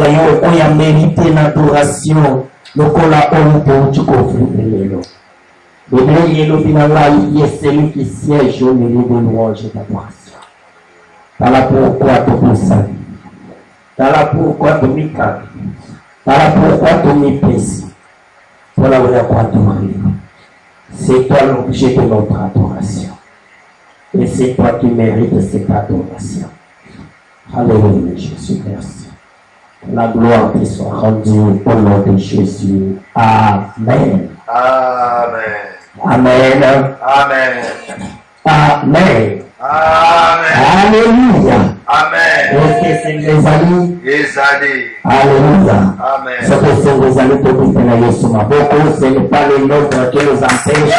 lokola yo oya mérité l'adoration lokola oyo tu confirmes. Il est celui qui siège au milieu de louanges et d'adoration. Voilà pourquoi tu peux saluer. Voilà pourquoi tu m'y calmes. Voilà pourquoi tu m'y pèses. Voilà pourquoi tu m'y. C'est toi l'objet de notre adoration. Et c'est toi qui mérites cette adoration. Alléluia, Jésus, merci. La gloire te soit rendue au nom de Jésus. Amen. Amen. Amen. Amen. Amen. Amen. Alléluia. Amen. Est-ce que c'est les amis? Exalé. Alléluia. Amen. Ce que c'est les amis pour vous tenir Yesu maboko, ce n'est pas le nôtre qui nous empêche.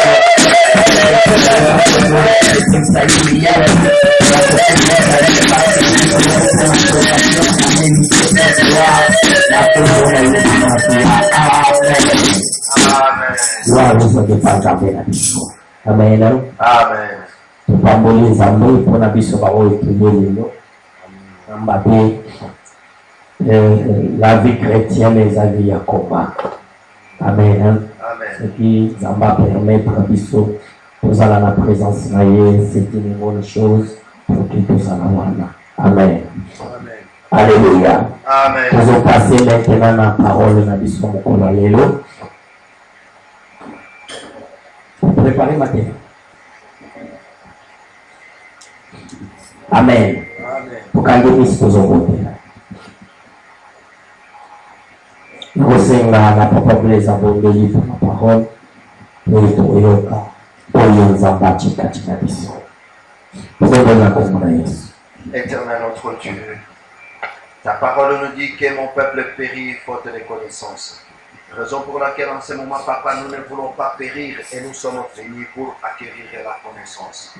Amen. Amen. Tupamboli nzambe mpona biso baoyo priye lelo mbabe la vie chrétienne ezali ya combat. Amen. Amen. Ce qui nzamba permettre biso tozala na présence na ye, c'est une bonne chose pour que tozala wana. Amen. Amen. Alléluia. Amen. Nous passer maintenant la parole na biso mokolo lelo. Préparez ma tête. Amen. Amen. Pour quand nous disposons nous sing la propre abondeli pour la parole et pour yoka pour yonzamba chika chika biso. Nous avons la commandance. Éternel notre Dieu, ta parole nous dit que mon peuple périt faute de connaissance. Raison pour laquelle en ce moment, Papa, nous ne voulons pas périr et nous sommes venus pour acquérir la connaissance.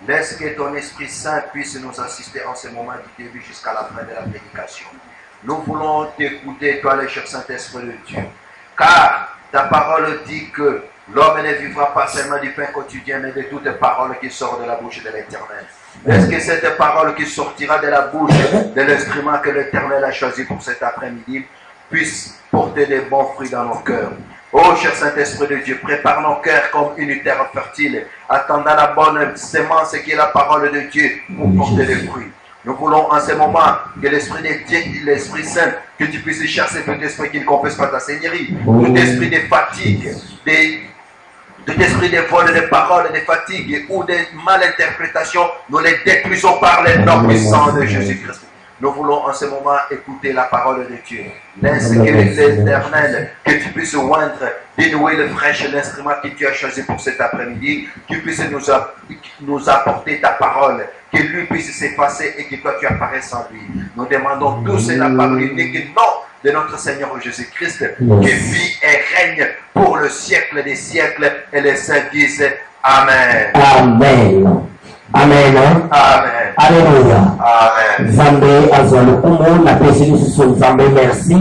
Laisse que ton Esprit Saint puisse nous assister en ce moment du début jusqu'à la fin de la prédication. Nous voulons t'écouter, toi le cher Saint-Esprit de Dieu. Car ta parole dit que l'homme ne vivra pas seulement du pain quotidien, mais de toutes les paroles qui sortent de la bouche de l'Éternel. Est-ce que cette parole qui sortira de la bouche de l'instrument que l'Éternel a choisi pour cet après-midi puisse porter des bons fruits dans nos cœurs? Oh, cher Saint-Esprit de Dieu, prépare nos cœurs comme une terre fertile, attendant la bonne semence qui est la parole de Dieu pour porter des fruits. Nous voulons en ce moment que l'Esprit de Dieu, l'Esprit Saint, que tu puisses chasser tout esprit qui ne confesse pas ta Seigneurie, tout esprit de fatigue, tout esprit de vol de paroles, de fatigue ou de malinterprétation, nous les détruisons par le nom puissant de Jésus-Christ. Nous voulons en ce moment écouter la parole de Dieu. Laisse que l'Éternel, que tu puisses oindre d'une huile fraîche l'instrument que tu as choisi pour cet après-midi, qui puisse nous apporter ta parole, que lui puisse s'effacer et que toi tu apparaisses en lui. Nous demandons tous cela par l'unique nom de notre Seigneur Jésus-Christ, qui vit et règne pour le siècle des siècles, et les saints disent Amen. Amen. Amen. Amen. Alléluia. Amen. Zambé Azwalukumu, la Pessibiso, Zambé, merci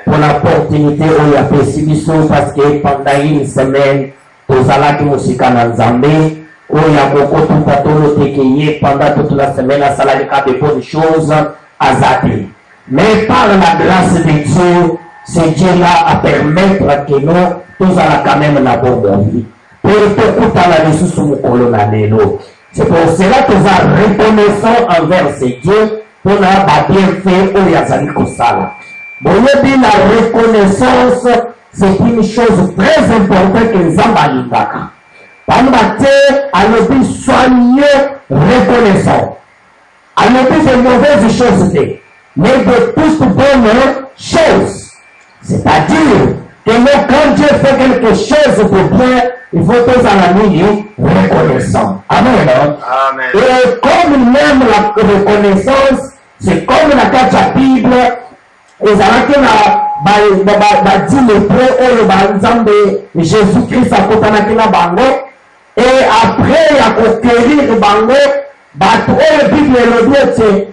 pour l'opportunité où il y a Pessibiso parce que pendant une semaine, aux alaki musika na Zambé, où il y a beaucoup de patolo tekeye pendant toute la semaine, à Salalika de bonnes choses à Zati. Mais par la grâce de Dieu, c'est Dieu là à permettre que nous, tous allons quand même la bonne vie. Pour tout à la ressource au colonel. C'est pour cela que nous sommes reconnaissants envers ces dieux pour avoir bien fait au Yazali Kosala. Bon, la reconnaissance, c'est une chose très importante que nous avons à l'Indaka. Pambate, à nous soyez reconnaissants. À nous de mauvaises choses, mais de toutes bonnes choses. C'est-à-dire que quand Dieu fait quelque chose de bien, il faut tous à la ligne reconnaissant. Amen. Amen. Et comme même la reconnaissance, c'est comme la carte de la Bible, ils ont dit le prêt au Jésus-Christ a contenu la bango, et après il a conquérir bango, la Bible le dit,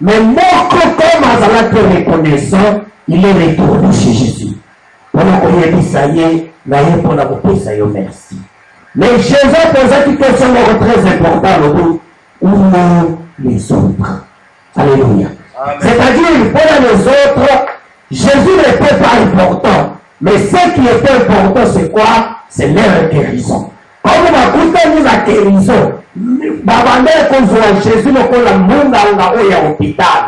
mais moi, comme Azalaki reconnaissant, il est retourné chez Jésus. Pour ça y est, pour la merci. Mais Jésus a posé une question très importante, où les autres. Alléluia. C'est-à-dire, pour les autres, Jésus n'était pas important. Mais ce qui était important, c'est quoi? C'est leur guérison. Comme on a guérison, Jésus ne peut pas hôpital.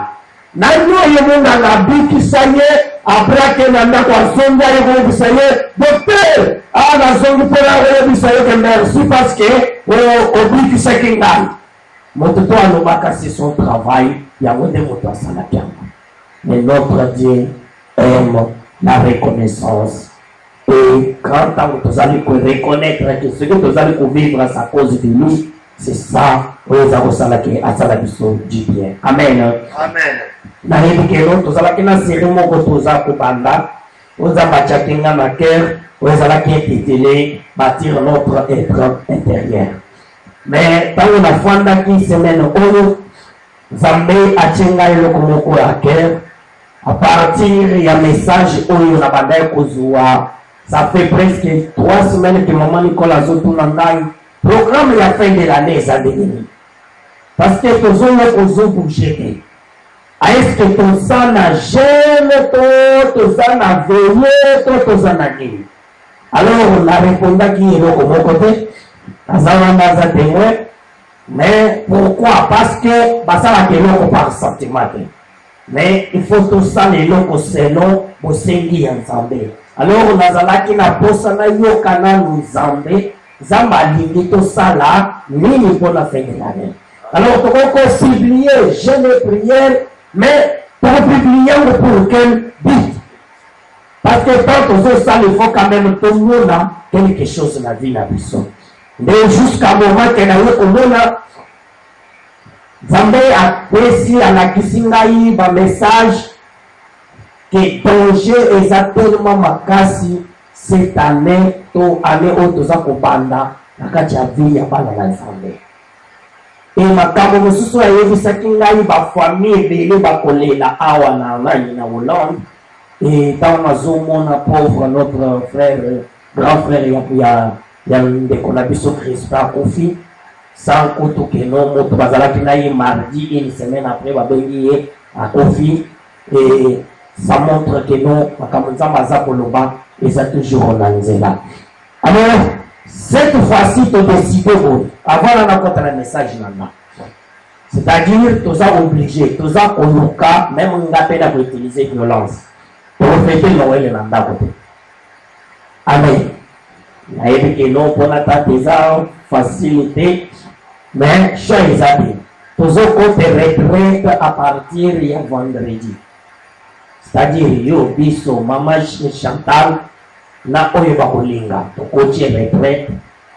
Nani oyo munga na biki saye après que nanda kwa songa yego bisaye docteur na zongi pora yego bisaye que merci parce que obiki sakinga moto to alobaka c'est son travail ya wende moto asala bien. Mais notre Dieu aime la reconnaissance. Et quand vous allez reconnaître que ce que vous allez vivre à sa cause de lui, c'est ça, vous allez du bien. Amen. Amen. nayebi kelo tozalaki na série moko toza kobanda oza bachakinga na cœur ozalaki intitulé bâtir notre être intérieur. Mais ntango nafandaki semaine oyo Nzambe atie ngai eloko moko ya cœur à partir ya message oyo na bandai kozwa. Ça fait presque 3 semaines que maman Nicole azotuna ngai programme ya fin de l'année eza ndenge parce que tozobouge. Est-ce que toza na jeune toza na veillé toza na nini? Alors narépondaki eloko moko te aza wana aza témoin. Mais pourquoi? Parce que basalaka eloko par sentiment te, mais il faut tosala eloko selon bosengi ya Nzambe. Alors nazalaki na posa na yoka nanu Nzambe Nzambe alingi tosala nini mpona fin de l'année. Alors tokoko publier jeûne et prière. Mais pour publier pour quel but? Parce que quand on fait ça, il faut quand même tout le monde a quelque chose dans la vie de la personne. Mais jusqu'à moment que nous avons Zambé a précis à la Kisingaï, un message que danger est tellement makasi cette année, to année où nous avons banda, la katia vie ya bana la Zambé. Et makambo mosusu ayebisaki ngai bafamille ebele bakolela awa na ngai na Hollande. Et ntango nazomona pauvre notre frère grand frère ya ndeko na biso Crispin akufi sans kutu keno moto bazalaki na ye mardi une semaine après babengi ye akufi. Et ça montre que non makambo nzambe aza koloba eza toujours na nzela. Alors cette fois-ci, tu as décidé avant de raconter le message. C'est-à-dire, tu as obligé, tu as coloca, même on a peine à utiliser violence pour fêter Noël et l'anda côté. Amen. Il y a des non pour la facilité, mais chose à dire. Tu as côté retraite à partir de vendredi. C'est-à-dire, yo, biso, maman Chantal, na oyo bakolinga tokoki retraite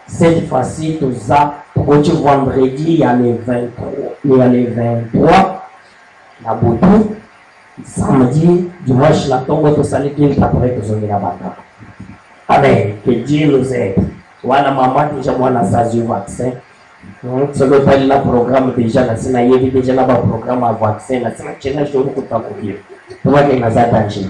cette fois-ci toza tokoki vendredi ya le 23 na butu samedi dimanche na tongo tosali kili après tozongela banda. Amen. Que Dieu nous aide. Wana mama déjà mwana sazi vaccin solo pali na programme déjà na sina yebi déjà na ba programme à vaccin na sina chena jour kutakulia tuwake na za danger.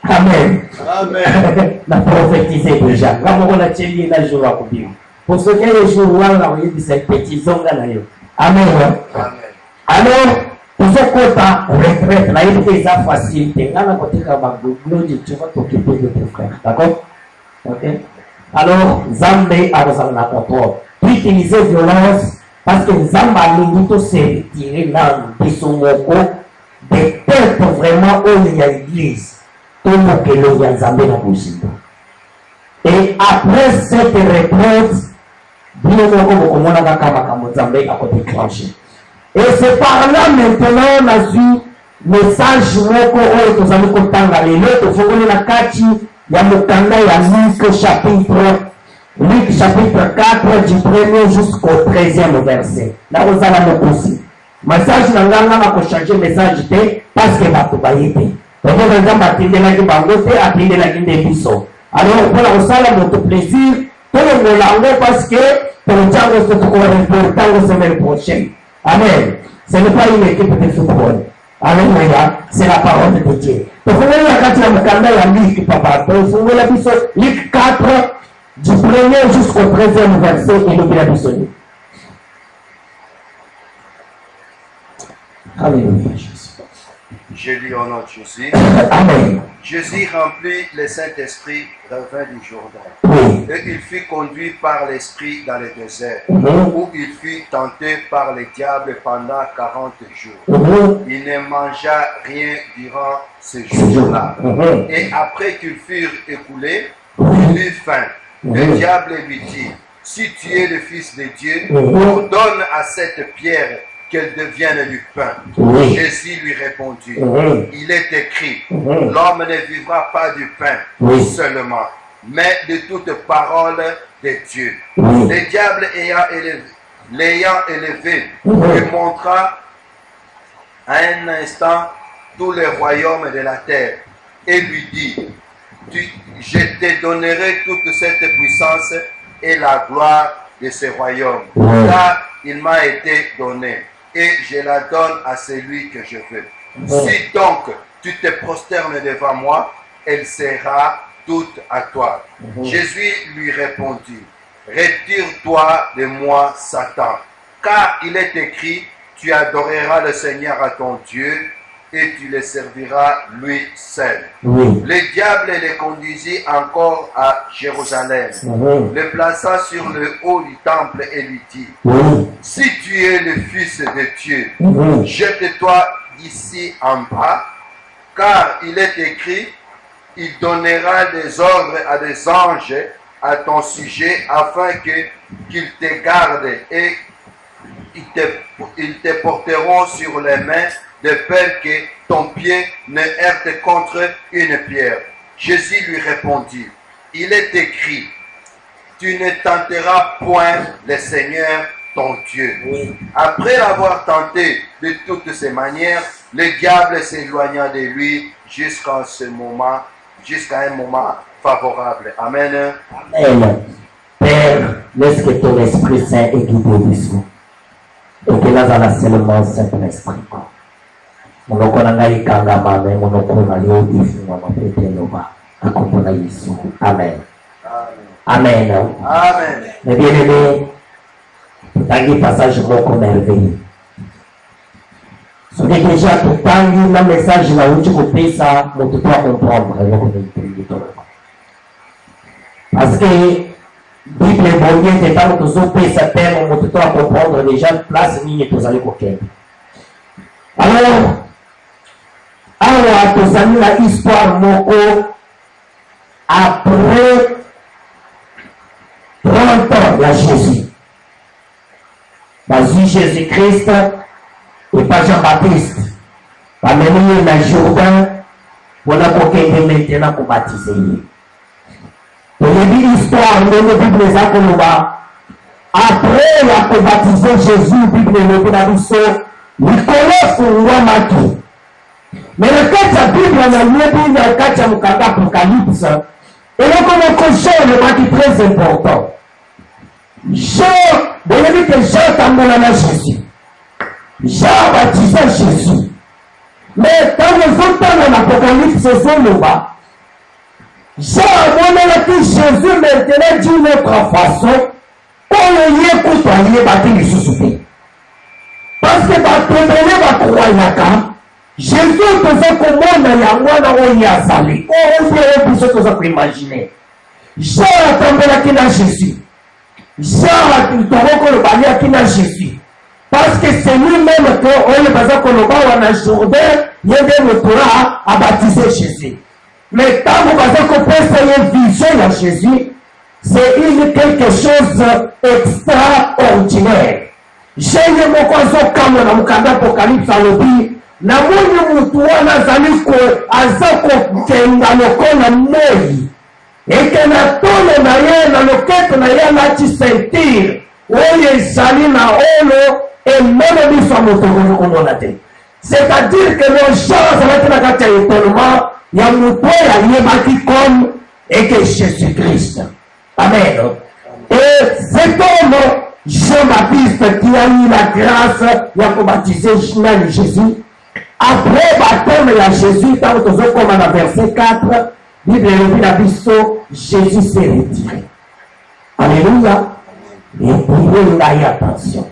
Amen. Amen. La prophétiser déjà. Quand on a tenu la jour à couper. Pour ce qui est le jour où on a eu ces petits ongles là. Amen. Amen. Alors, pour ce quota retraite, là, il fait ça facilité. Là, on côté comme un gloire, tu vas t'occuper de tes frères. D'accord? Ok? Alors, Zambé a besoin de la contrôle. Utiliser violence parce que Zambé a l'unité se retirer dans le Bissomoko des peuples vraiment où il y a l'église. Et après cette retraite, et c'est par là maintenant on a vu message moko oyo tozali kotanga lelo tofongoli na kati ya mokanda ya Luc chapitre 4 du 1er jusqu'au 13e verset. Là vous allez me poser message na nganga na ko changer message te parce que bato bayete donc Nzambe atindelaki bango te atindelaki nde biso. Alors mpona kosala moto plaisir tolongola yango parce que tontango tokoreportango semaine prochaine. Amen. Ce n'est pas une équipe de football. Alléluia. C'est la parole de Dieu. Tofungoli na kati ya mokanda ya Luc papa. Tofungola biso Luc 4 du 1er jusqu'au 13e verset et nous la biso. Alléluia, Jésus. Je lis au nom de Jésus. Amen. Jésus remplit le Saint-Esprit, revint du Jourdain. Oui. Et il fut conduit par l'Esprit dans le désert, Mhm. où il fut tenté par le diable pendant 40 jours. Mhm. Il ne mangea rien durant ces Ce jour. jours-là. Mhm. Et après qu'ils furent écoulés, Oui. il eut faim. Le Mhm. diable lui dit, si tu es le Fils de Dieu, Mhm. ordonne à cette pierre qu'elle devienne du pain. Oui. Jésus lui répondit, Mhm. il est écrit, Mhm. l'homme ne vivra pas du pain Oui. seulement, mais de toute parole de Dieu. Oui. Le diable l'ayant élevé, Mhm. lui montra à un instant tous les royaumes de la terre et lui dit, je te donnerai toute cette puissance et la gloire de ce royaume, Oui. car il m'a été donné et je la donne à celui que je veux. Oui. Si donc tu te prosternes devant moi, elle sera toute à toi. Jésus lui répondit, retire-toi de moi, Satan, car il est écrit, tu adoreras le Seigneur à ton Dieu et tu le serviras lui seul. Oui. Le diable le conduisit encore à Jérusalem, Mhm. le plaça sur le haut du temple et lui dit, Oui. si tu es le Fils de Dieu, Mhm. jette-toi d'ici en bas, car il est écrit, il donnera des ordres à des anges à ton sujet afin qu'ils te gardent et ils te porteront sur les mains de peur que ton pied ne heurte contre une pierre. Jésus lui répondit, il est écrit, tu ne tenteras point le Seigneur ton Dieu. Oui. Après l'avoir tenté de toutes ces manières, le diable s'éloigna de lui jusqu'à un moment favorable. Amen. Amen. Père, laisse que ton Esprit Saint est guidé dessous. Et que là, dans seulement Saint-Esprit. Monoko na ngai kangama me monoko na leo ifunga mapetelo ba akombola Yesu. Amen. Amen. Amen. Amen. Mais bien aimé, tutangi passage moko merveilleux. Soki déjà tutangi na message na uchi kopesa moto to comprendre eloko na itolo. Parce que Bible ebongi ete ntango tozopesa teme moto to comprendre déjà place nini tozali kokende. Alors, awa tozali na histoire moko après 30 ans ya Jésus. Bazwi Jésus-Christ et pas Jean-Baptiste. Bameni ye na Jourdain mpona kokende maintenant kobatize ye. Toyebi histoire ndenge Bible eza koloba après ya kobatize Jésus, Bible elobi na biso likolo efungwamaki. Mais na kati ya Bible nayebi na kati ya mokanda Apocalypse eloko moko Jean elobaki très important. Jean, boyebi ke Jean atambola na Jésus. Jean baptisa Jésus. Mais ntango ezotanga na Apocalypse ezoloba Jean amonelaki Jésus maintenant d'une autre façon oyo ye kutu ayebaki lisusu te. Parce que bato ebele bakroyaka Jésus toza komona yango wana oyo azali oyo biso toza koimagine. Jean atambelaki na Jésus. Jean tokokoloba aliaki na Jésus. Parce que c'est lui-même que oyo baza koloba wana Jourdain ye nde moto abaptisé Jésus. Mais ntango baza kopesa ye vision ya Jésus, c'est quelque chose extraordinaire. Jésus moko azokamwa na mokanda Apocalypse alobi namoni mutu wana aza kokenga lokola moi eke na tolo na ye na loketo na ye alati ceinture oyo ezali na olo emene biso ya moto okoki komona te. C'est-à-dire que le Jean azalaki na kati ya étonnement ya moto oyo ayebaki comme eke Jésus-Christ. Amen. Et cet homme Jean-Baptiste qui a eu la grâce de baptiser Jésus, après baptême de Jésus, dans le verset 4, Bible est la biso, Jésus s'est retiré. Alléluia. Et pour nous, attention.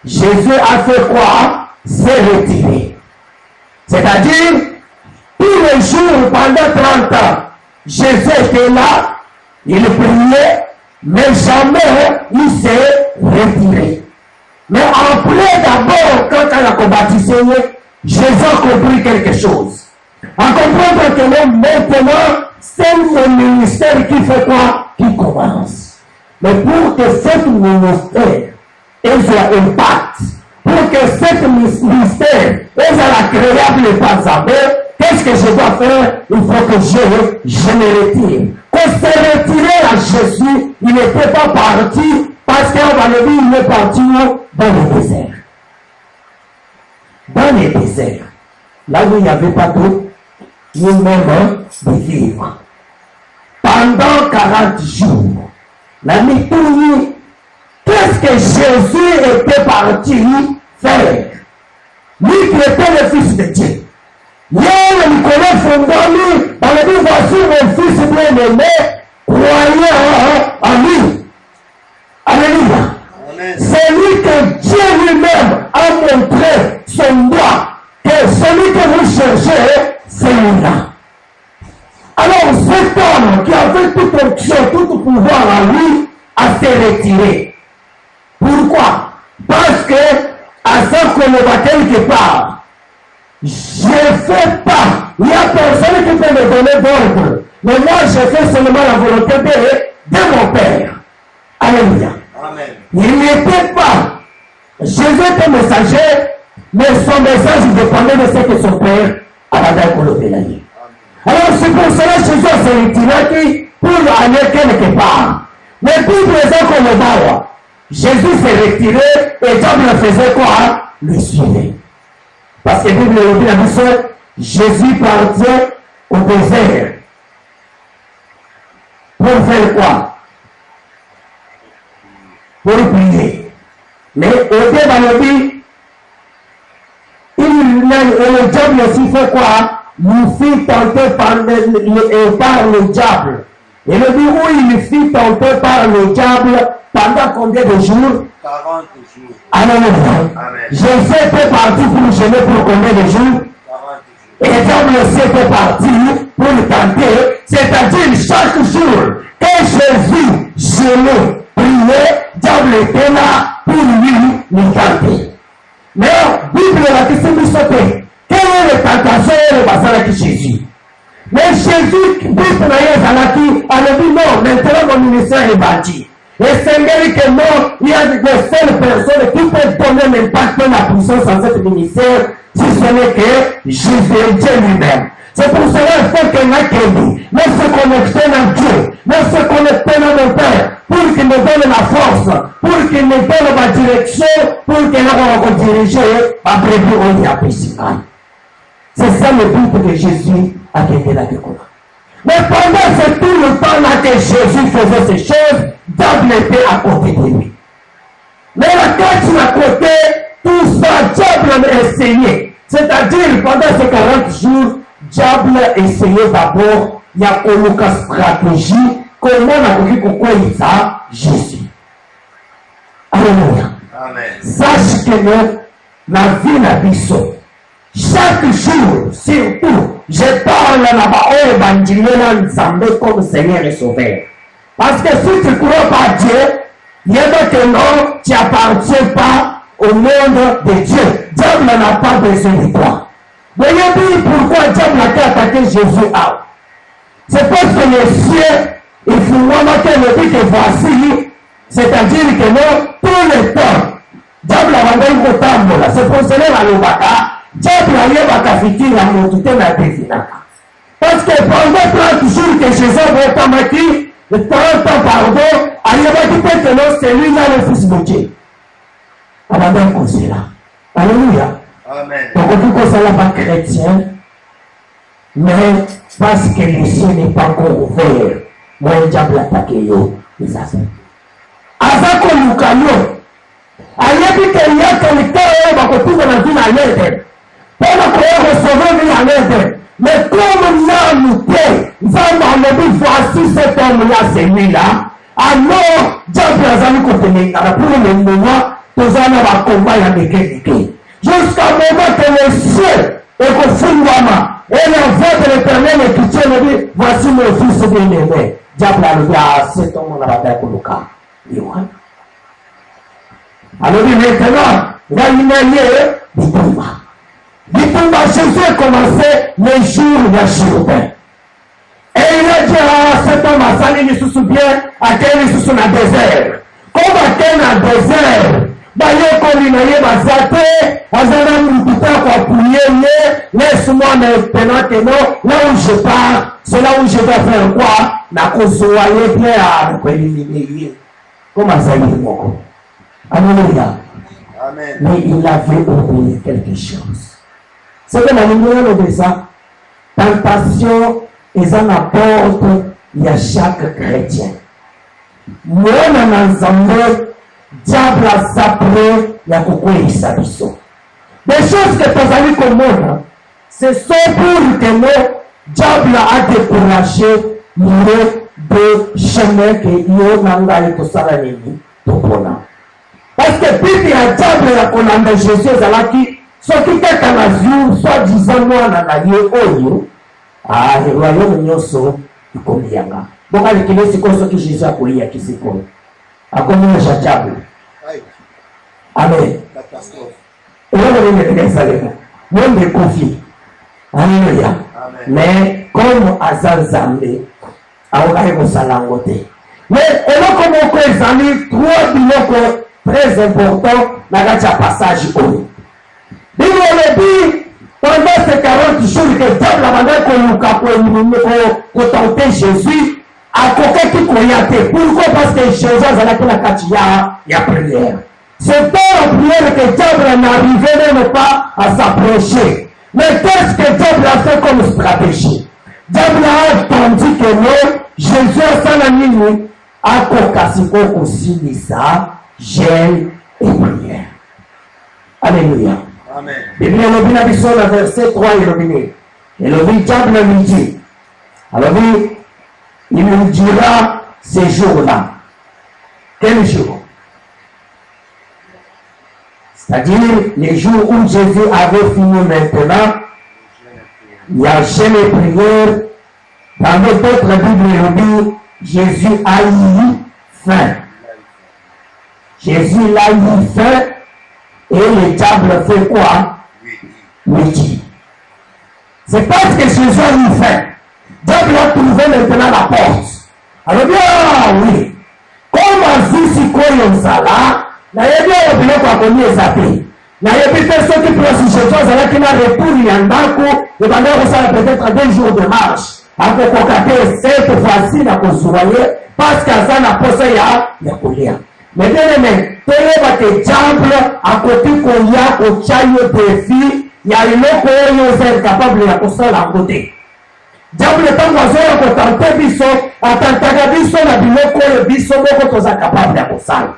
Jésus a fait quoi? s'est retiré. C'est-à-dire, tous les jours, pendant 30 ans, Jésus était là, il priait, mais jamais il s'est retiré. Mais après, d'abord, quand il a baptisé, Jésus a compris quelque chose. À comprendre que maintenant, c'est le ministère qui fait quoi? Qui commence. Mais pour que ce ministère ait soit impact, pour que ce ministère ait l'agréable par sa mère, qu'est-ce que je dois faire? Il faut que je me retire. Qu'on se retirer à Jésus, il n'était pas parti parce qu'on va le dire, il est parti dans le désert. Dans le désert, là où il n'y avait pas d'eau, ni même de vivre. Pendant 40 jours, la nuit, qu'est-ce que Jésus était parti faire? Lui qui était le Fils de Dieu. Hier, il connaît fondamentalement, on a dit, voici mon Fils bien-aimé, croyez en lui. Alléluia. C'est lui que Dieu lui-même a montré son doigt, que celui que vous cherchez, c'est lui-là. Alors, cet homme qui avait toute option, tout pouvoir en lui, a se retiré. Pourquoi? Parce que, à ce qu'on va quelque part, je ne fais pas. Il n'y a personne qui peut me donner d'ordre. Mais moi, je fais seulement la volonté de mon Père. Alléluia. Amen. Il n'était pas. Jésus était messager, mais son message dépendait de ce que son Père avait développé. Alors, c'est pour cela que Jésus s'est retiré pour aller quelque part. Mais plus présent qu'on le voit, Jésus s'est retiré et Diable faisait quoi? Le suivait. Parce que la Bible le dit à nous, Jésus partit au désert. Pour faire quoi? Pour prier. Mais au début, le diable aussi fait quoi? Il fit tenter par le diable. Et le dit où il fit tenter par le diable pendant combien de jours? 40 jours. Amen. Jésus était parti pour jeûner pour combien de jours? 40 jours. Et le diable aussi était parti pour le tenter. C'est-à-dire chaque jour que Jésus jeûnait, priait, le diable était là pour lui tenter. Mais la Bible a dit quelle est la tentation de passer Jésus? Mais Jésus, Bible a dit non, maintenant mon ministère est bâti. Et Seigneur, que non, il y a des seules personnes qui peuvent donner l'impact de la puissance en ce ministère, si ce n'est que Jésus, Dieu lui-même. C'est pour cela qu'il faut que nous mais se connecter à Dieu, mais se connecter à mon Père, pour qu'il nous donne la force, pour qu'il nous donne la direction, pour qu'il nous dirige après tout on y a principal. C'est ça le but que Jésus a quitté la découverte. Mais pendant ce tout le temps-là que Jésus faisait ces choses, Diable était à côté de lui. Mais quand tu es à côté, tout ça, Diable a essayé. C'est-à-dire, pendant ces 40 jours, Diable a essayé d'abord, il y a une stratégie, comment on a pu ça, Jésus. Alléluia. Amen. Sache que la vie n'a pas besoin. Chaque jour, surtout, je parle là-bas au évangile Nzambe comme Seigneur et Sauveur. Parce que si tu ne crois pas à Dieu, il y a que non, tu n'appartiens pas au monde de Dieu. Diable n'a pas besoin de toi. Voyez bien pourquoi Diable a attaqué Jésus. C'est parce que les cieux, il faut vraiment qu'il dit que voici, c'est-à-dire que non, tout le temps, Diable a rendu au temps, c'est pour cela que le baka. Diable a fikiri ya motu te na devinaka. Parce que pendant 30 jours que Jésus a tamaki, le 30 ans pardon, ayebaki te que non, c'est lui là le Fils de Dieu. Abandon comme cela. Alléluia. Amen. Donc on dit que ça n'est pas chrétien, mais parce que le ciel n'est pas encore ouvert, moi le diable attaque yo, les affaires. Azako Lukayo, ayebi que il y a quelqu'un qui va continuer dans la vie à l'aide. Pendant qu'on recevait lui à l'aide. Mais comme l'homme était, voici cet homme-là, c'est lui-là. Alors, Dieu a dit pour le moment, nous allons avoir combat à Méké. jusqu'à un moment que le ciel est confondama. Et la voix de l'Éternel est qui tient le dit, voici mon fils bien-aimé. Diable a le dit, ah, cet homme on a battu pour le cas. Alors maintenant, Jésus a commencé les jours de Chirupin. Et il a dit à cet homme, à Sali, il se souvient, à quel il se souvient dans le désert. Comme à quel dans le désert, laisse-moi maintenant que non, là où je pars, c'est là où je vais faire quoi? La cause bien à éliminer. Comment ça y est, Alléluia. Amen. Mais il avait oublié quelque chose. C'est que la lumière de ça, tentation, ils en apportent à chaque chrétien. Moi, dans un diable a sapré ya kukwisa biso. Des choses que tu as vu comme moi, c'est ça pour que le diable a découragé le de chemin que yo nanga et tout ça la nini topona. Parce que puis il y a diable ya kolanda Jésus zalaki so qui est à la jour soit disant moi na ye oyo ah le royaume nyoso ikomianga. Donc avec les choses que Jésus a koya kisiko. Akomi na diable. Amen. Et là, on est bien salé. Même des conflits. Alléluia. Mais comme Azal Zambé, à Okaïko Salangote. Mais, et là, comme on peut examiner trois biloko très importants dans le passage. Il nous dit, pendant ces 40 jours, que Diable a demandé qu'on tenter Jésus, à côté qui croyait. Pourquoi? Parce que Jésus a la prière. C'est pas la prière que Diable n'arrivait même pas à s'approcher. Mais qu'est-ce que Diable a fait comme stratégie? Diable a attendu que nous, Jésus a fait la nuit, à Kokasiko aussi dit ça, gêne et prière. Alléluia. Amen. Et bien, le Binabiso, le verset 3, il est et le diable lui dit, alors il nous dira ces jours-là. Quel jour? C'est-à-dire, les jours où Jésus avait fini maintenant, il y a jeûne et prière. Dans d'autres Bibles, il dit, Jésus a eu faim. Jésus a eu faim, et le diable fait quoi? Midi. C'est parce que Jésus a eu faim. Diable a trouvé maintenant la porte. Alors bien, oui. Comme Azizi Koyonsala, na yebi oyo biloko akomi ezape na yebi te soki place Jésus azalaki na retour ya ndako ebanda kosala peut-être 2 jours de marche akokoka te cette fois-ci na kozwa ye parce que aza na posa ya kolia. Mais bien aimé, toyeba ke diable akoki koya kotia yo défi ya eloko oyo oza incapable ya kosala yango te. Diable ntango azoya kotante biso atantaka biso na biloko oyo biso moko toza capable ya kosala.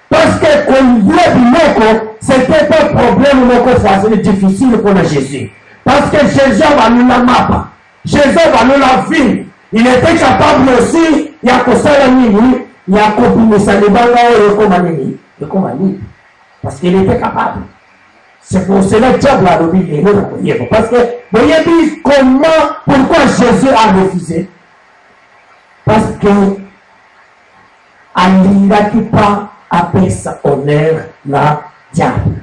Parce que comme c'était pas un problème facile, difficile pour Jésus. Parce que Jésus va nous la mappa. Jésus va nous la vie. Il était capable aussi, il y a que ça la nuit, il y a que ça les banques et comme parce qu'il était capable. C'est pour cela que Diable a dit, parce que, vous voyez pourquoi Jésus a refusé? Parce que, Alinda qui pas apesa honneur na diable.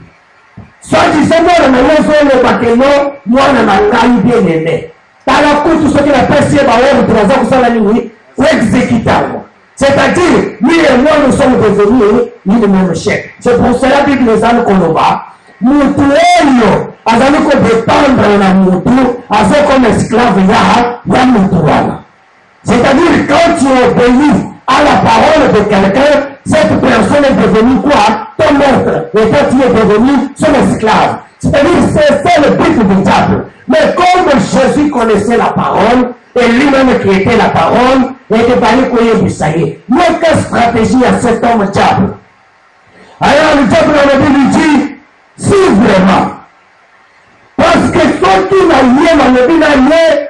Soit disant moi na yeso le bakeno mwana na ngai bien aimé. Tala kutu soki la pesi ba wao tunaanza kusala nini? Exécutable. C'est-à-dire, lui et moi nous sommes devenus le même chef. C'est pour cela que Bible nous a koloba. Mutu oyo azali ko dépendre na mutu azo comme esclave ya mutu wana. C'est-à-dire quand tu obéis à la parole de quelqu'un, cette personne est devenue quoi? Ton maître. Et toi, tu es devenu son esclave. C'est-à-dire, c'est le but du diable. Mais comme Jésus connaissait la parole, et lui-même qui était la parole, il était parlé qu'on y ait. Mais quelle stratégie à cet homme diable? Alors le diable lui dit, si vraiment, parce que ceux qui n'a lié, n'a lié, n'a lié,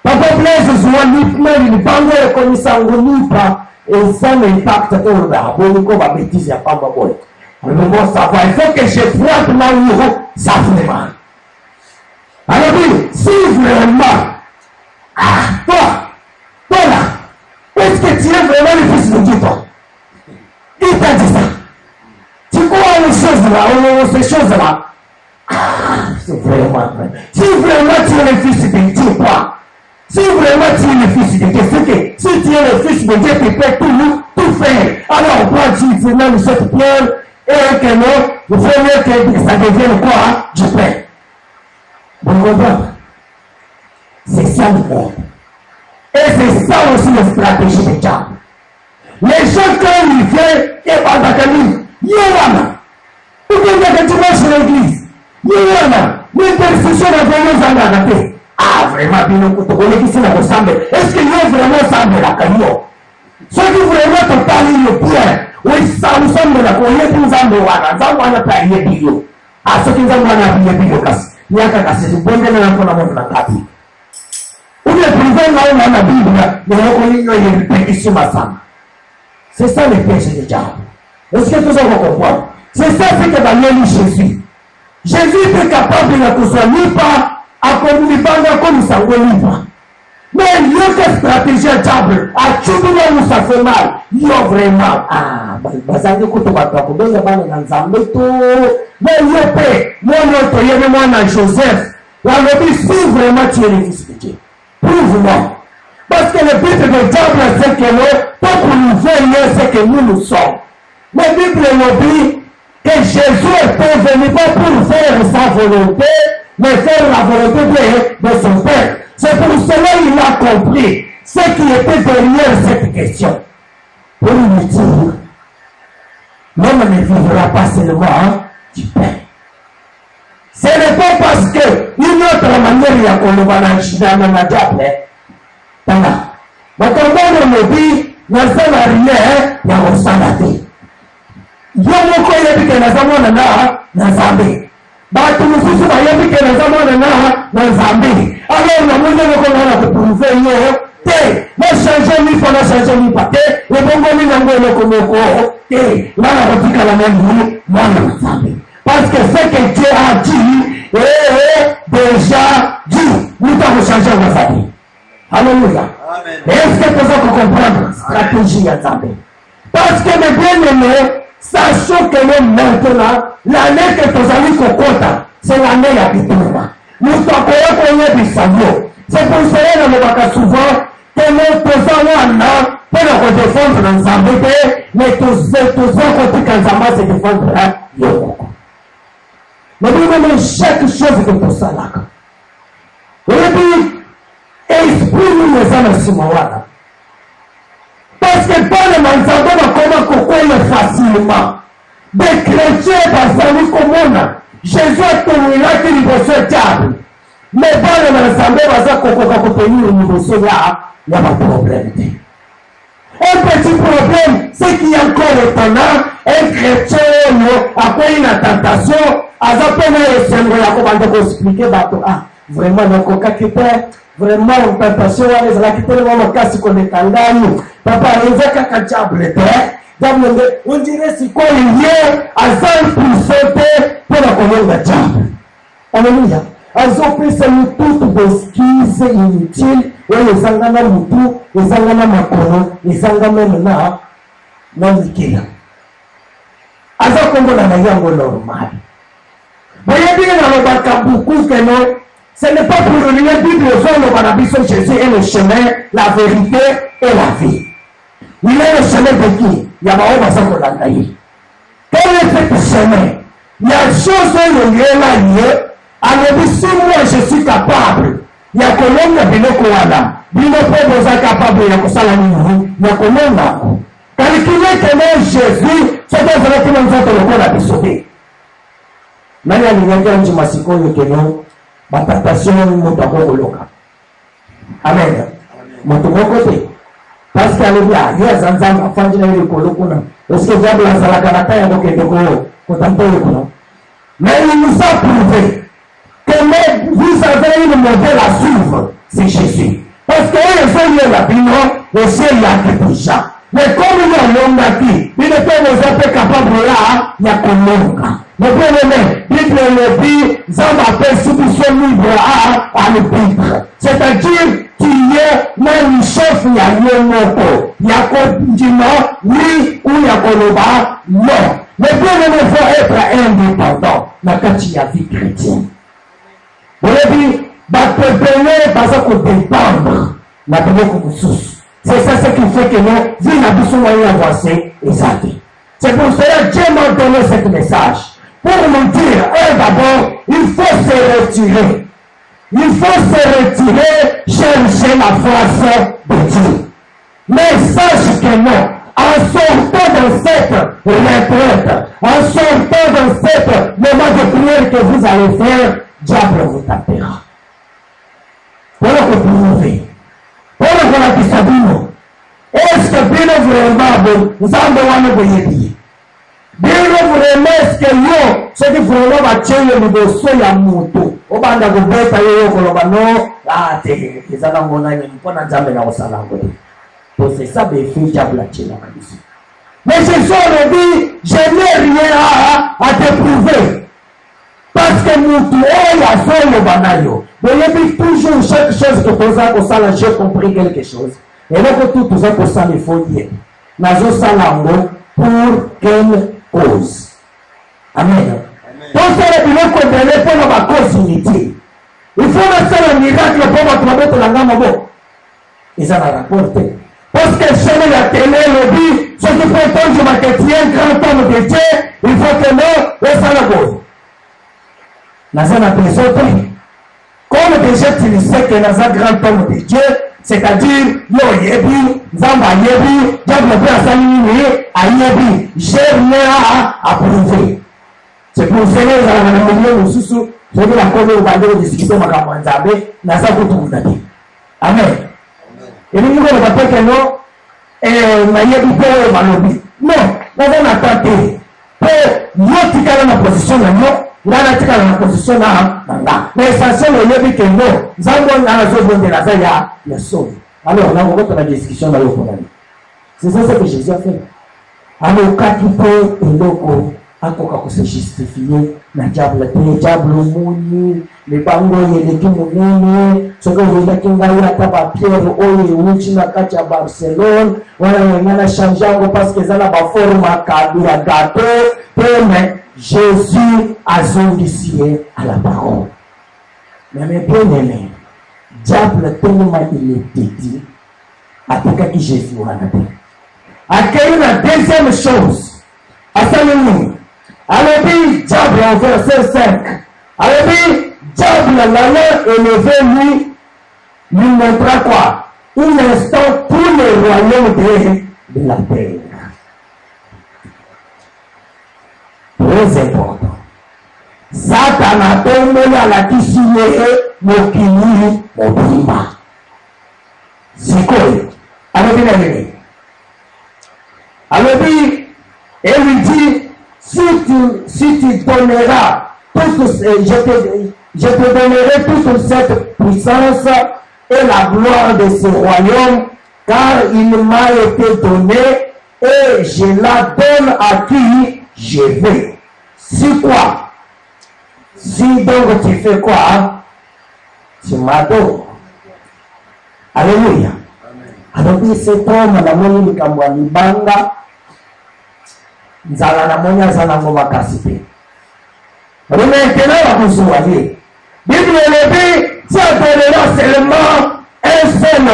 papa Blaise Zouanitme, il ne parle pas comme ça, on n'y pas. Et ça n'impacte pas le bêtise, il n'y a pas de bon. Il faut que je frappe là où ça vraiment. Alors si vraiment, toi là, est-ce que tu es vraiment le fils de Dieu, toi? Il t'a dit ça. Tu crois aux choses là, ces choses-là? C'est vraiment vrai. Si vraiment tu es le fils de Dieu, quoi? Si vraiment tu es le fils de Dieu, c'est que si tu es le fils de Dieu, tu peux tout faire. Alors, toi, tu fais même cette pierre, et que non, il faut mieux que ça devienne quoi? Du pain. Vous comprenez? C'est ça le monde. Et c'est ça aussi la stratégie du diable. Les gens, quand ils viennent, et par la famille, Yowana, vous pouvez dire que tu vas sur l'église, Yowana, l'intercession de Dieu nous a gâté. Ah, vraiment, bien, on qui la ressemble. Est-ce qu'il y a vraiment semble la camion? Ceux qui vraiment te parlent le bien, oui, ça nous semble la cognée qui nous a envoyé, nous avons appelé bio. À ceux qui nous avons appelé bio, il y a qu'à se bonne de la montre la capi. Ou bien, privé, là, on a la Bible, mais on connaît une répétition ma femme. C'est ça le piège du diable. Est-ce que tout ça vous comprenez? C'est ça ce que va lire Jésus. Jésus était capable de ne soit ni pas à comme il va comme ça, ou pas. Mais il y a une stratégie à diable. À tout le monde où ça fait mal. Il y a vraiment. Ah, ça veut dire que tu vas te trouver dans un zambé tout. Mais il y a paix. Moi, il y a moi dans Joseph. La Bible, si vraiment tu es le fils de Dieu, prouve-moi. Parce que le but de diable, c'est que nous, pour nous voir, c'est que nous sommes. La Bible nous dit que Jésus est venu pas pour faire sa volonté, mais faire la volonté de son Père. C'est pour cela qu'il a compris ce qui était derrière cette question. Pour lui dire, l'homme ne vivra pas seulement du pain. Ce n'est pas parce qu'une autre manière, il y a qu'on le va dans la diable. Voilà. Mais quand on me dit, dans ce rien, il y a un salade. Yomoko yebike na zamona na Zambie. Batu mususu ba yebike na zamona na Zambie. Alors na mwenye ko na prouver yo te. Na changer mi pour na changer mi pate. Le bongo mi na ngolo ko moko te. Na rotika la même moi na Zambie. Parce que ce que Dieu a dit est déjà dit. Nous devons changer la Zambie. Alléluia. Amen. Est-ce que vous avez comprendre la stratégie à Zambie? Parce que les bien-aimés, sachant que nous maintenant, l'année que tu as mis au compte, c'est l'année à Bitouma. Nous sommes pour du savon. C'est pour cela que nous avons souvent que nous posons pour nous défendre dans Zambie, mais tous côté quand Zambie se défendre. Mais nous chaque chose que tout ça là. Et puis, esprit nous les a aussi mawala. Parce que pas le manzabo va comment facilement. Des chrétiens basani comme Jésus a tourné là qui lui reçoit diable. Mais pas le manzabo va s'accompagner au niveau là, il n'y a pas de problème. Un petit problème, c'est qu'il y a encore étonnant, un chrétien après une tentation, à ça peut me sembler à comment expliquer, vraiment, donc, vraiment, une tentation, les acquitteurs, le cas, si on est en gagne, papa, il y a qu'un diable, on dirait c'est quoi il y a à 100% pour la commune de diable. Alléluia. Elles ont pris toutes des excuses inutiles, et les angana mutu, les angana makono, les angana mena, non likila. Elles ont comme la yango normal. Voyez bien dans le baka beaucoup que non, ce n'est pas pour le lien Bible le Banabiso Jésus est le chemin, la vérité et la vie. Il est le chemin de qui? Il y a pas au bassin pour l'engager. Quel est ce chemin? Il y a chose où il y a là lieu. Alors, si moi je suis capable, il y a combien de bino koala, bino pas capable, il y a que ça la nuit, il y a combien d'années. Calculez que même Jésus, c'est un vrai qui nous fait le corps à sauver. Nani alinyanga nje masiko yote no, batatation mutako koloka. Amen. Mutoko te. Parce que alivia, yeye zanzanga afanje na ile kolokuna. Est-ce que diable la salaka na taya ndoke ndoko kotampo yokuno. Mais il nous a prouvé que vous avez une modèle à suivre, c'est Jésus. Parce que les gens la bino, les ciel là déjà. Mais comme il y a l'homme qui, il ne peut pas être capable là, il y a qu'on Mais bien aimé, Bible le dit, Zamba appelle ceux qui sont libres à l'arbitre. C'est-à-dire, tu es même chef, il y a un moto. Il y a un oui ou il y a un non. Mais bien aimé, il faut être indépendant. Mais quand il y a vie chrétienne, vous avez dit, dépendre. C'est ça ce qui fait que nous, vu la boussole moyen avancée, c'est pour cela que Dieu m'a donné ce message. Pour nous dire, d'abord, il faut se retirer. Il faut se retirer, chercher la face de Dieu. Mais sache que non, en sortant de cette retraite, en sortant de cette moment de prière que vous allez faire, diable vous tapera. Voilà que vous pouvez. Voilà que la disabino. Est-ce que bien vraiment, vous avez envoyé bien vraiment, est-ce que yo, ce qui vraiment va tuer le dossier à moto. Au bas de la bête, ils ont mon ami, pour n'a jamais la salango. Donc c'est ça, mais il faut diable la tuer la commission. Mais Jésus a dit, je n'ai rien à te prouver. Parce que nous, tout est à faire le banayo. Mais il y a toujours chaque chose que vous avez pour ça, j'ai compris quelque chose. Et là, que tout ça pour ça, il faut dire. Nazo salango pour quelle cause? Amen. Donc, c'est le bilan qu'on donne pour la cause inutile. Il faut faire un miracle pour notre mettre la gamme à bon. Ils en ont rapporté. Parce que chez la télé, le dit, ce qui fait tant que ma chrétien, grand homme de Dieu, il faut que nous, et ça la cause. Naza na présenter. Comme déjà tu sais que Naza grand homme de Dieu, c'est-à-dire, yo yebi, zamba yebi, diable peut assassiner, a yebi, j'ai rien à prouver. C'est pour cela que nous avons dit, nous je vais la cause au bande de discussion ma camanzabe, Naza pour tout le monde. Amen. Et nous ne pouvons pas que non, na yebi pour malobi. Non, Naza n'a pas été. Pour yo tika na position na yo. Ngana tika na position na nga. Mais essentiel le yebi que non, zango na zo bonde la ya le sauve. Alors là on va la discussion dans le Coran. C'est ça que Jésus a fait. Alors quand il peut eloko akoka ko se justifier na diable muni le bango yele kimunene soko yele kinga ya taba Pierre oye uchi na kati ya Barcelone wana ngana changeango parce que ça na ba forme kabila gâteau mais Jésus a zongissié à la parole. Mais bien aimé, diable tellement il est dédié à tout qui Jésus a dit. Accueillir la deuxième chose, à sa ligne. Alors dit diable en verset 5. Alors dit diable l'ayant élevé lui montra quoi? Un instant tous les royaumes de la terre. Très important. Satan a tombé à la kishiye mokini mobima. C'est quoi? Alors dit, et lui dit, si tu donneras je te donnerai toute cette puissance et la gloire de ce royaume, car il m'a été donné et je la donne à qui je veux. Si quoi? Si donc tu fais quoi? Tu m'adores. Alléluia. Alors puis cet homme la moni likamwa libanga nzala na monya zana ngoma kasipe. Maintenant la kusuwaye. Bible le dit, tu adoreras seulement un seul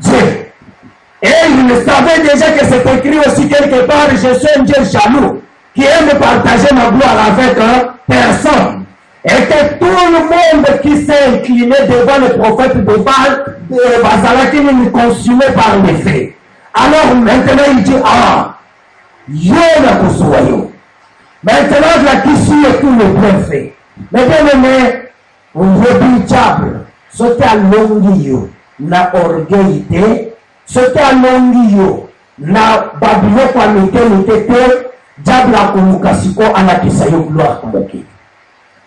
Dieu. Et il savait déjà que c'est écrit aussi quelque part, je suis un Dieu jaloux, qui aime partager ma gloire avec personne. Et que tout le monde qui s'est incliné devant le prophète de Baal, Bazalaki nous consumé par les faits. Alors maintenant il dit, maintenant la question est tout le bien fait. Maintenant, on veut dire diable, ce qui a l'ongio, na orgueillité, ce qui a l'ongio, na babylone kwa mité, diable a koumukasiko anakisayo gloire komoki.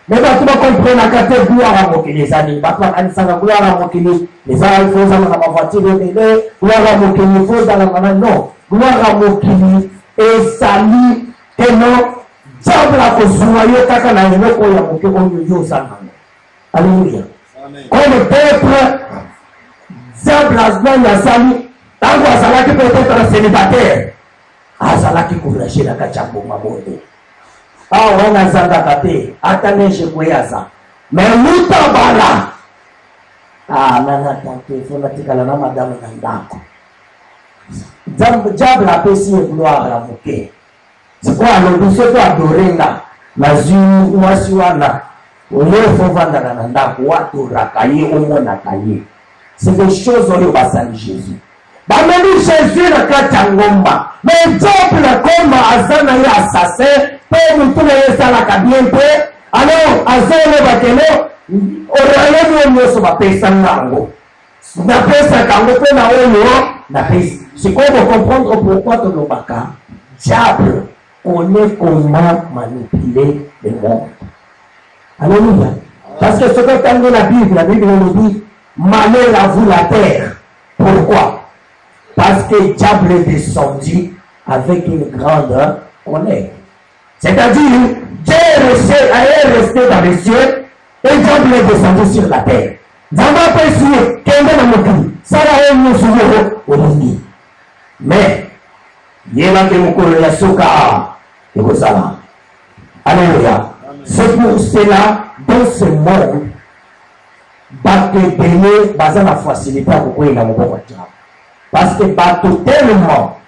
Mais tu vas comprendre que gloire à moquer les amis. Gloire à moquer les amis, il faut dans la voiture, gloire à moquer il faut dans la non. Gloire à moquer et salut et non diable akozwa yo kaka na eloko ya moke oyo yo oza nango. Alléluia. Comme peuple, diable azali azali tango azalaki peut-être célibataire azalaki kourage na kati ya mbongo bonde. Wana azangaka te ata neige koyaza mais luta bala nana tante fo natikala na madame na ndako. Diable apesi ye gloire ya moke. Siko alobi soki adorenga nazwi mwasi wana oyo fo vandaka na ndako watoraka ye omonaka ye. C'est des choses oyo basali Jésus. Bameni Jésus na kati ya ngomba mais diable comme aza na ye assassin pe mutu na ye esalaka bien te alors azoloba keno orayoni oyo nyonso bapesa ngango napesaka yango mpe na oyo napesi. Sikoyo comprendre pourquoi tolobaka diable connaît comment manipuler le monde. Alléluia. Parce que ce que tango la Bible nous dit malheur à vous la terre. Pourquoi? Parce que le diable est descendu avec une grande colère. C'est-à-dire, Dieu est resté dans les cieux et le diable est descendu sur la terre. Zama pesu kende na mokili sala enyo suyo olini. Mais yela ke mokolo ya soka ekosala. Alléluia. C'est pour cela dans ce monde bato ebele baza na facilité ya kokwela moboko ya diable. Parce que bato tellement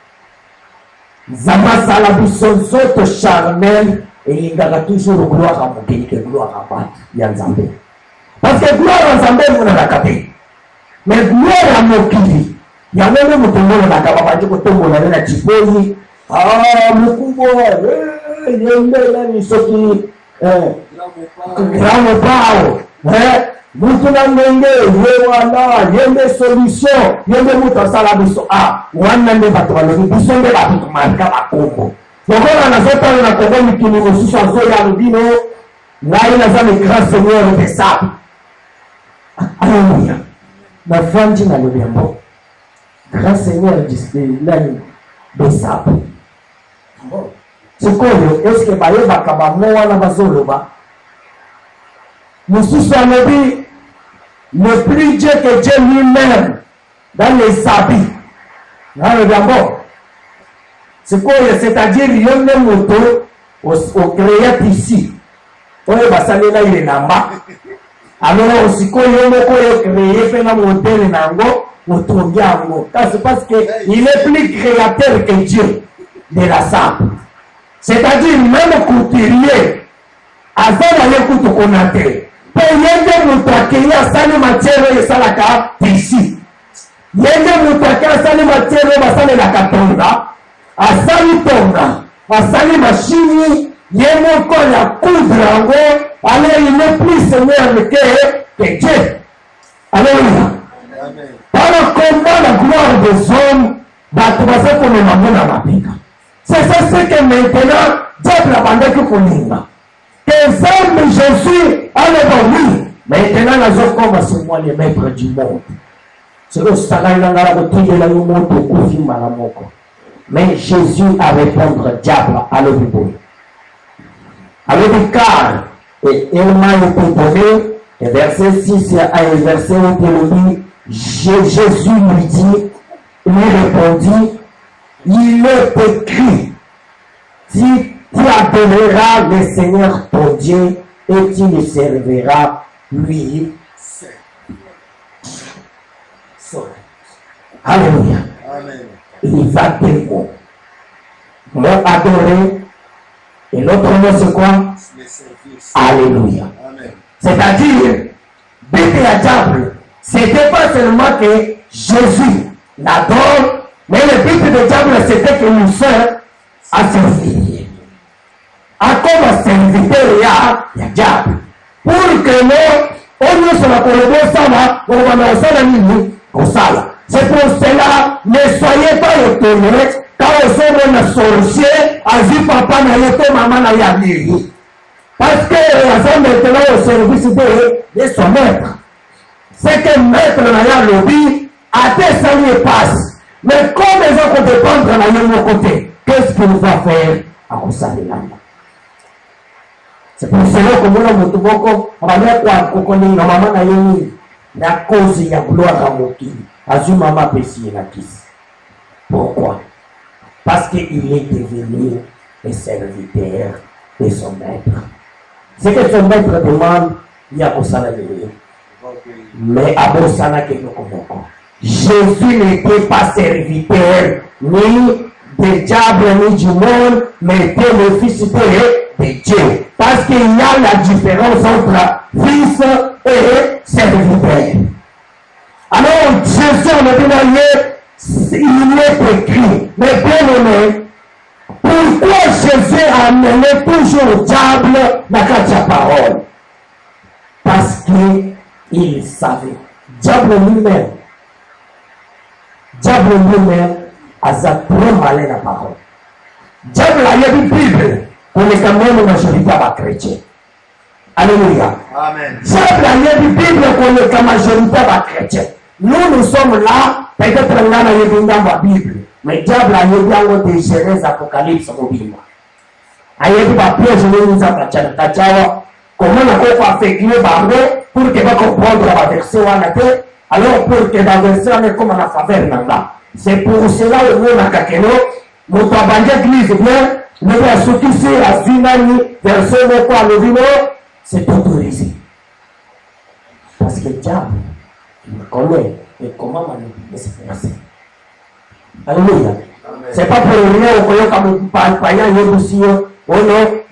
zama sala biso nzoto charnel elingaka toujours gloire ya mokili ke gloire ya bato ya nzambe. Parce que gloire ya nzambe emonanaka te mais gloire ya mokili yango nde moto emonanaka babandi kotombola ne na tipoi mokubwa yembelani soki gramo pao mutu na ndenge ye wana yende solution yende mutu asala biso wana nde bato balobi biso nde bato marika bakombo lokola nazotala na kongo mikili mosusu azoya alobino ngai naza le grand seigneur de sable. Alléluia. Navandi na lobi yango grand seigneur de sable. Sikoyo eske bayebaka bamo wana bazoloba mosusu alobi ne plus Dieu que Dieu lui-même dans les habits. Nalobi yango sikoyo c'est-à-dire yo nde moto ocréate ici oyo basalela ile namba alors sikoyo moko oyo créé mpe na modele na yango otongi yango kasi parce que il est plus créateur que Dieu de la sable. C'est-à-dire même couturier azala ye kutu konate pe yende moto akei asali matière oyo esalaka tisi yende moto akei asali matière oyo basalelaka tonga asali tonga asali mashini ye moko ya coudre yango alors il n'est plus seigneur que Dieu. Alléluia. Par le combat la gloire des hommes bato baza komema ngo na mapeka. C'est ça ce que maintenant diable abandaki kolinga que ferme Jésus aloba oui maintenant nazokoma c'est moi le maître du monde. C'est que ça na ngala kotingela yo moto okufi mbala moko. Mais Jésus a répondre diable alobi boye alobi car et il m'a été donné et verset 6 à verset 8 il dit Jésus lui dit lui répondit il est écrit tu adoreras le Seigneur ton Dieu et tu le serviras lui seul. Alléluia. Amen. Il va deux mots. Mot adorer et l'autre mot c'est quoi? Le service. Alléluia. Amen. C'est-à-dire, Bible à diable, c'était pas seulement que Jésus l'adore, mais le but de diable c'était que nous sommes à servir. À comme serviteur il y a diable. Pour que nous, on ne soit pas le sala, on va nous sala ni au sala. C'est pour cela, ne soyez pas étonnés quand on se un sorcier, azi papa na yoto maman na yabiri. Parce que la femme est là au service de son maître. C'est que maître na ya lobby a tes salués passe. Mais comme les autres dépendent de mon côté, qu'est-ce qu'il va faire à Kosalilanda? C'est pour cela que moi, mon tuboko, on va dire quoi, qu'on a maman na yoni, la cause y a gloire à moki, azu maman pessi na kiss. Pourquoi? Parce qu'il est devenu le serviteur de son maître. Ce que son maître demande, il y a pour ça la mais à Bossana que nous connaissons. Jésus n'était pas serviteur ni des diables ni du monde, mais était le fils de Dieu. Parce qu'il y a la différence entre fils et serviteur. Alors Jésus, on a dit, il est écrit, mais bien aimé, pourquoi Jésus a amené toujours le diable dans sa parole? Parce qu'il savait. Diable lui-même a trop malin la parole. Diable a eu une Bible pour les caméras majorité à chrétien. Alléluia. Amen. Diable a eu une Bible pour les majorité à chrétien. Nous sommes là, peut-être qu'on a eu la Bible. Mais diable a eu bien des Genèse, Apocalypse, Mobile. A eu des pièges, nous avons comment on a fait pour que va comprendre la version en été, alors pour que la version est comme la faveur là. C'est pour cela que nous avons kakeno, nous avons l'église bien, nous avons soutenu la Zinani, version de quoi le vino, c'est autorisé. Parce que le diable, il me connaît, et comment manipuler ces versets. Alléluia. C'est pas pour rien qu'on comme païen, il y a aussi, on a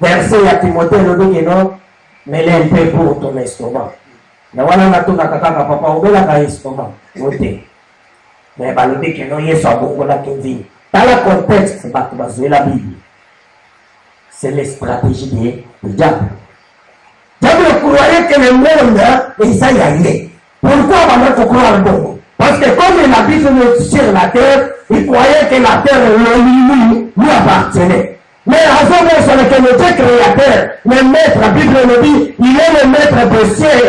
verset à Timothée, le dit non, mais l'un pour ton estomac. Na wana natuna kakaka papa obela ka estomac wote mais balobi que non yeso abongola kinzi dans le contexte c'est pas bazoe la Bible, c'est les stratégies du diable. Diable croyait que le monde est ça y allait. Pourquoi on va croire le bon? Parce que comme il habite sur la terre, il croyait que la terre lui appartenait. Mais à ce moment sur lequel le Dieu créateur, le maître, la Bible le dit, il est le maître des cieux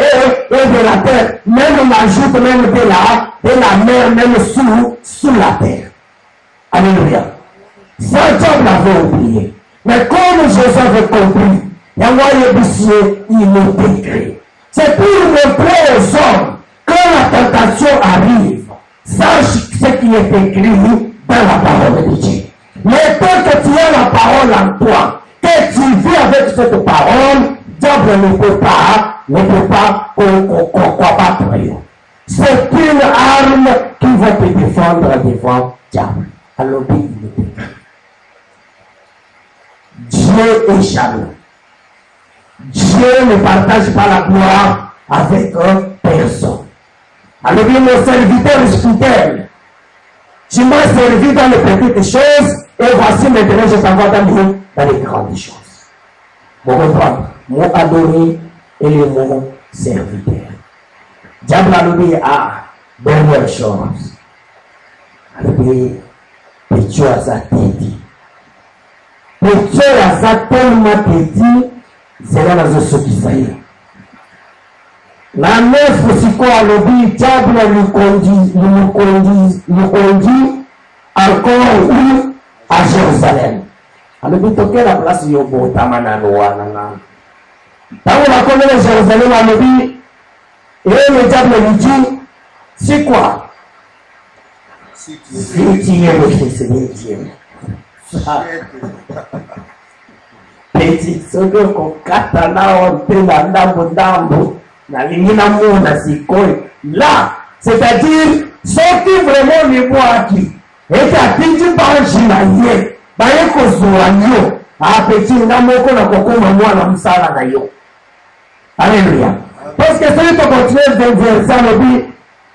et de la terre. Même on ajoute même de la mer, même sous la terre. Alléluia. Ça, Dieu l'avait oublié. Mais comme Jésus avait compris, il est écrit. C'est pour montrer aux hommes, quand la tentation arrive, sache ce qui est écrit dans la parole de Dieu. Mais tant que tu as la parole en toi, que tu vis avec cette parole, diable ne peut pas combattre. C'est une arme qui va te défendre devant diable. Alors, Dieu est jaloux. Dieu ne partage pas la gloire avec personne. Alors, mon serviteur spirituel, tu m'as servi dans les petites choses, et voici maintenant je t'envoie dans les grandes choses. Vous comprenez? Mon adoré et le mot serviteur. Diable a dit dernière chose. Alors, Dieu a sa tête. Dieu a sa tellement petit, c'est là ce qui s'est. La neuf aussi le diable nous conduit encore où? À Jérusalem. Alors, il toquait la place de Yobo, Tamananoa, Nana. Quand on a connu Jérusalem, on a dit, et le diable lui dit, c'est quoi? Si tu es le fils de Dieu. Petit, ce que qu'on katana, on peut la ndambo. Là, c'est-à-dire, ce qui vraiment les voit qui est à petit par Ginaïe, Bayeko Zoanio, à petit Namoko na Kokoma, moi, la Msala Nayo. Alléluia. Parce que celui qui continue de dire ça, le dit,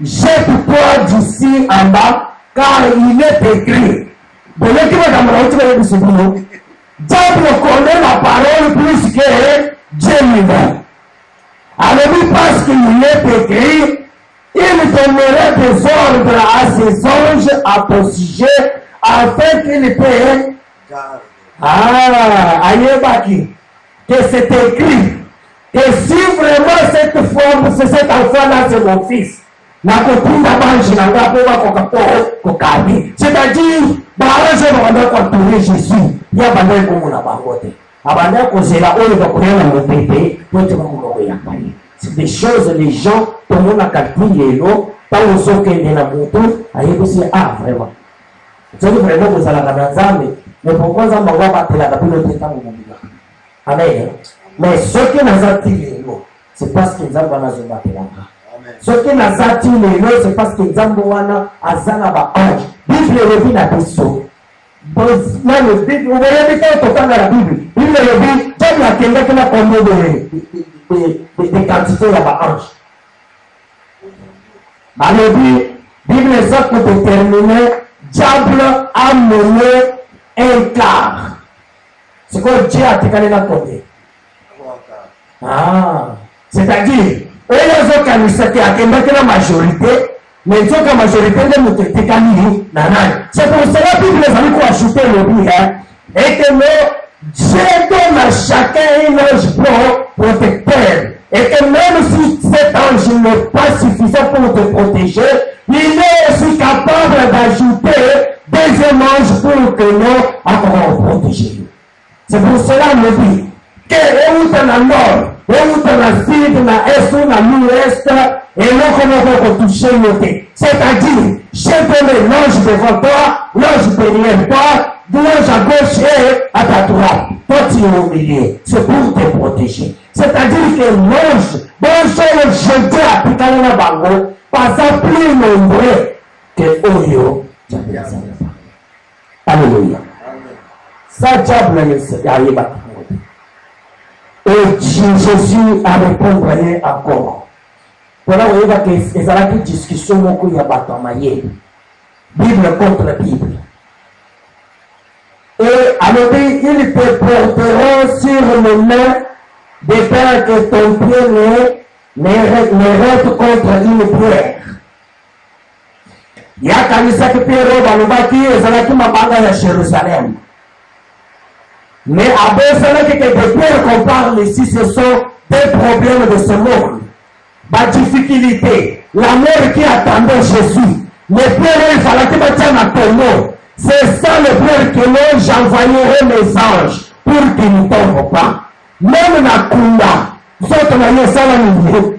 jette-toi d'ici en bas, car il est écrit. Bon, le qui va dans mon autre, diable connaît la parole plus que Dieu lui-même. Alors, parce qu'il est écrit, il donnerait des ordres à ses anges à ton sujet, afin qu'il paie. Ayebaki, que c'est écrit, que si vraiment cette forme, c'est cet enfant-là, c'est mon fils, c'est-à-dire, je vais entourer Jésus, il y a pas de comme on a pas voté. abanda kozela oyo bakoya na mopepe po ete bakokoya pali. C'est des choses les gens tomona kalti lelo ntango ozokende na moto ayebisi vraiment soki vraiment kozalaka na nzambe mais pourquoi nzambe ango abatelaka bino te ntango mobila. Amen. Mais soki naza ti lelo c'est parce que nzambe wana azobatelaka. Soki naza ti lelo c'est parce que nzambe wana aza na baange. Bible elobi na biso nano oboyebi te totanga na Bible. Bible elobi Job akendaki na kombo de quantité ya baange. Balobi Bible eza kodéterminer diable a mené un quart. C'est quoi Dieu a décalé la côté? C'est-à-dire, eux ils ont canissé à la majorité, mais ils ont la majorité de notre técanique. C'est pour cela que les amis ont ajouté le but, et que Dieu donne à chacun un ange protecteur. Et que même si cet ange n'est pas suffisant pour te protéger, il est aussi capable d'ajouter des anges pour que nous encore protéger. C'est pour cela que je dis que nous sommes dans le nord, nous sommes dans le sud, dans l'est, dans l'ouest, et nous pouvons toucher nos têtes. C'est-à-dire, je donne l'ange devant toi, l'ange derrière toi, l'ange à gauche et à ta droite. Toi, tu es au milieu. C'est pour te protéger. C'est-à-dire que l'ange, bonjour, je dis à Pikalina Bango, pas plus nombreux que Oyo. Alléluia. Ça, diable, il arrive à et Jésus a répondu encore. Voilà, vous voyez que les a une discussion beaucoup il y a pas Bible contre Bible. Et alors ils te porteront sur les mains de peur que ton pied ne rentre contre une pierre. Il y a kanisa qui peut rebanubaki ezalaki mabanga ya Jérusalem. Mais à Bethléem, que des pierres qu'on parle ici, ce sont des problèmes de ce monde. La difficulté, la mort qui attendait Jésus. Les pierres, il fallait que tu aies un tonneau. C'est ça le pierre que moi, j'envoyerai mes anges pour qu'ils ne tombent pas. Même la Kunda, saute la naissance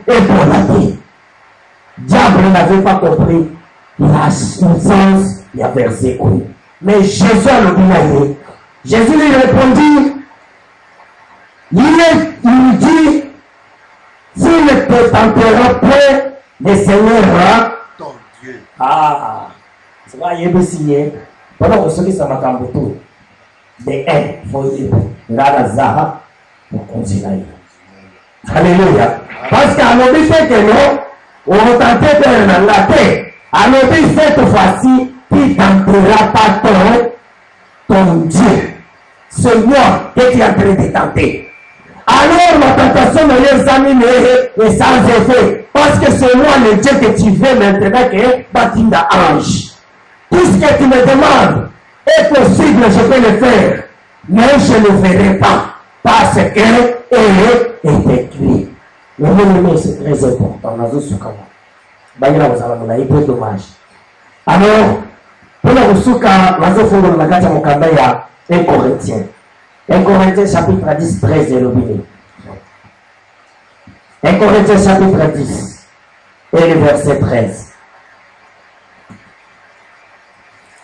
et pour la vie. Diable n'avait pas compris la sens, il y a versé quoi. Mais Jésus a le Jésus lui répondit, il dit, s'il ne te tentera point, le Seigneur ton Dieu. C'est vrai, il y a aussi, pendant que ceux qui sont à de un, il faut y aller, Zaha, pour continuer. Alléluia. Parce qu'à l'objet que nous, on va tenter de l'engager. À l'objet cette fois-ci, qui ne tentera pas ton Dieu. C'est moi qui est en train de tenter. Alors ma tentation de les amis est sans effet. Parce que c'est moi le Dieu que tu veux maintenant que Batinda ange. Tout ce que tu me demandes est possible, je peux le faire. Mais je ne le ferai pas. Parce que elle est écrit. Le monde c'est très important. C'est dommage. Alors, pour la Rusuka, Mazofungo Nagata Mokabaya, 1 Corinthiens. 1 Corinthiens chapitre 10, 13 et le béni. 1 Corinthiens chapitre 10 et le verset 13.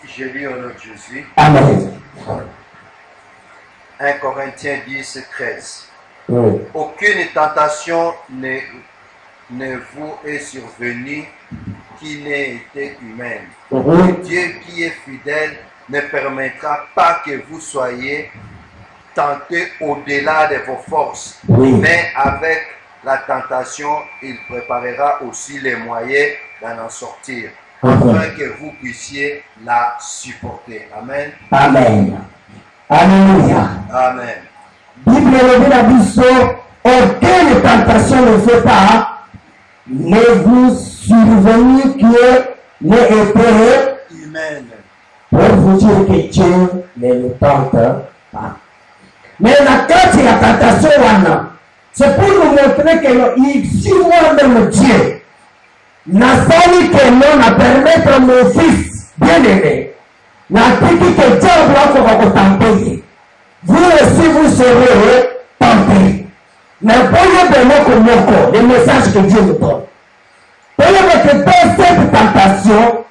Je lis au nom de Jésus. Amen. 1 Corinthiens 10, 13. Oui. Aucune tentation ne vous est survenue qui n'ait été humaine. Dieu qui est fidèle ne permettra pas que vous soyez tentés au-delà de vos forces. Mais avec la tentation, il préparera aussi les moyens d'en sortir, afin que vous puissiez la supporter. Amen. Amen. Alléluia. Amen. Bible de la Bible, aucune tentation ne fait pas, ne vous survenir qui n'est été Amen. pour vous dire que Dieu ne le tente pas. Mais la crainte et la tentation, c'est pour nous montrer que si moi-même Dieu n'a fallu que l'on a permettre mon fils bien-aimé, n'a dit que Dieu va vous tenter. Vous aussi vous serez tentés. Mais voyez vraiment comme mon corps, les messages que Dieu nous donne. Voyez que dans cette tentation,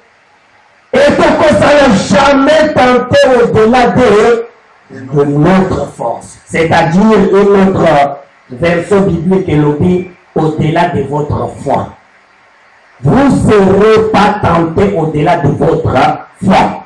et qu'on ne s'est jamais tenté au-delà de notre force. C'est-à-dire une autre version biblique qui nous dit au-delà de votre foi. Vous ne serez pas tenté au-delà de votre foi.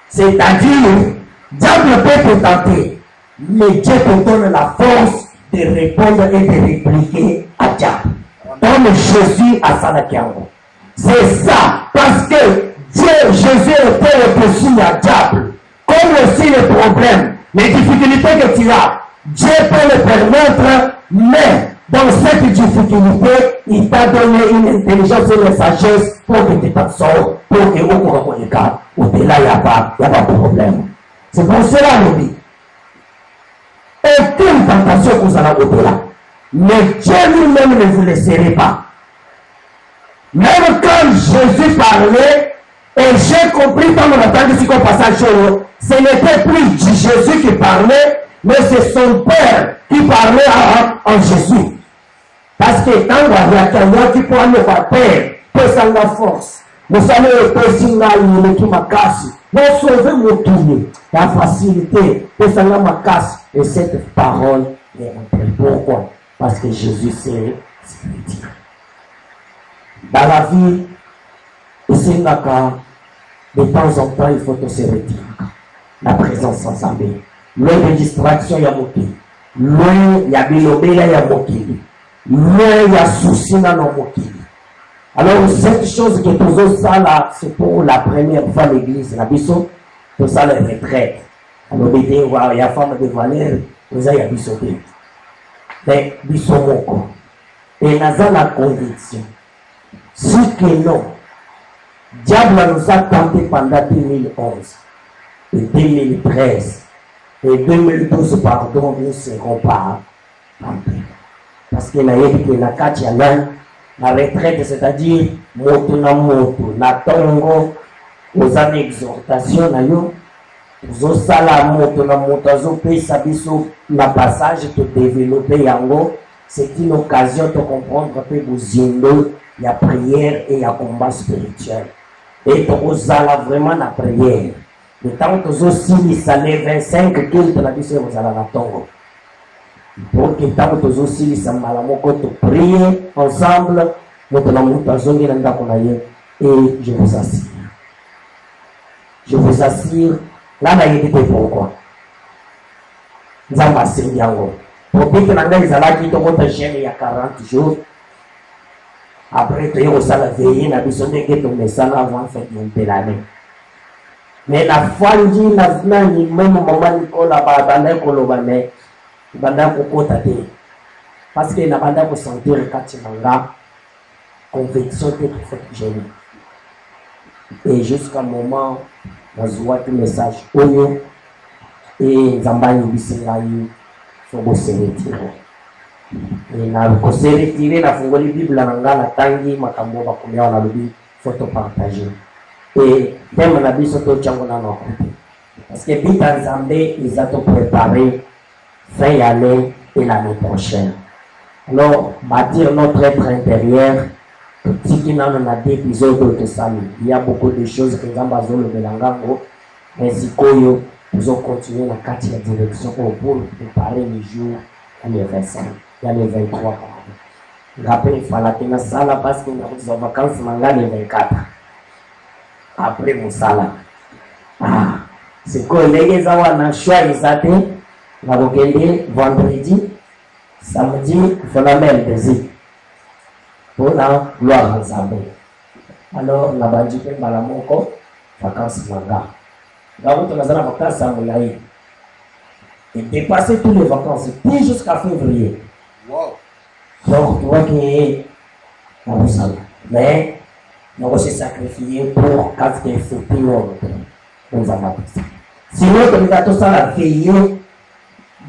C'est-à-dire, diable peut te tenter, mais Dieu te donne la force de répondre et de répliquer à diable. Comme Jésus à Salakiango. C'est ça, parce que Dieu, Jésus était au-dessus à diable. Comme aussi les problèmes, les difficultés que tu as, Dieu peut le permettre, mais dans cette difficulté, il t'a donné une intelligence et une sagesse pour que tu t'en sors, pour que au-delà, il n'y a pas de problème. C'est pour cela qu'on dit, aucune tentation que vous allez au-delà. Mais Dieu lui-même ne vous laisserait pas. Même quand Jésus parlait, et j'ai compris quand on entend ce qu'on passe à jour, ce n'était plus Jésus qui parlait, mais c'est son Père qui parlait en Jésus. Parce que quand on a quelqu'un qui parle de votre Père, peut s'en la force. Nous savons que si on a une qui m'a cassé, nous sauvons mon tourner. La facilité, peut s'en la casse. Et cette parole est entrée. Pourquoi? Parce que Jésus sait ce qu'il dit. Dans la vie, ici, de temps en temps, il faut que se retirer. La présence ensemble. Loin de distraction, il y a moqué. Loin, il y a bilobé, il y a moqué. Loin, il y a souci dans nos moqué. Alors, cette chose que nous avons ça là, c'est pour la première fois l'église. La biso, tout ça, la retraite. Alors, il y a femme de valeur, vous avez biso. Mais, biso moko. Et nous avons la conviction. Si que non, diable nous a tenté pendant 2011 et 2013 et 2012, pardon, nous ne serons pas tentés. Parce qu'il a dit que la la retraite, c'est-à-dire, la tongo, aux années exhortation, aux sala moto na moto azopesa biso na passage de développer yango, c'est une occasion de comprendre que vous il y a prière et il y a combat spirituel. Et vous allez vraiment la prière. Le temps que vous aussi, ça les 25 cultes la biso vous allez la tongo. Pour que tant que vous aussi, ça m'a la moko de prier ensemble, notre amourazongi nanda konaye. Et je vous assure. Je vous assure, là, n'a été pourquoi. Nous avons passé yango. Pour dire que l'anglais, ils allaient dire que votre chaîne il y a 40 jours. Après, tu as la veillée, la besoin de que ton message avant de faire l'année. Mais la foi, dit, la même moment, Nicolas, Babane, Kolobane, Banda Kokotate. Parce qu'il n'a pas de sentir le Katimanga, conviction que tu fais génie. Et jusqu'à un moment, on voit le message Oyo et Zambani Bissingaï, il faut se retirer. Et na se retirer na fungo li Bible nanga na tangi makambo bakumya na lobi photo partager et thème na biso to chango na no parce que bita Nzambe ils ont préparé fin année et l'année prochaine. Alors bâtir notre être intérieur petit qui n'a pas d'épisode de salut. Il y a beaucoup de choses que Nzamba zolo de langango mais sikoyo nous allons continuer la quatrième direction pour préparer les jours à les 25. Il y a les 23 Après, il fallait que nous salle parce que nous avons des vacances les 24. Après, nous salle. C'est que les gens ont choix, ils ont vendredi, samedi, il faut la même désir. Pour la gloire à Nzambe. Alors, la bandit fait malamoko, vacances manga. Donc, nous avons des vacances à Moulaï. Et dépasser toutes les vacances, puis jusqu'à février. Wow. Donc, tu vois qu'il y a un salle. Mais, nous allons se sacrifier pour quatre fêter nous avons ça. Sinon, nous avons tout ça la veillée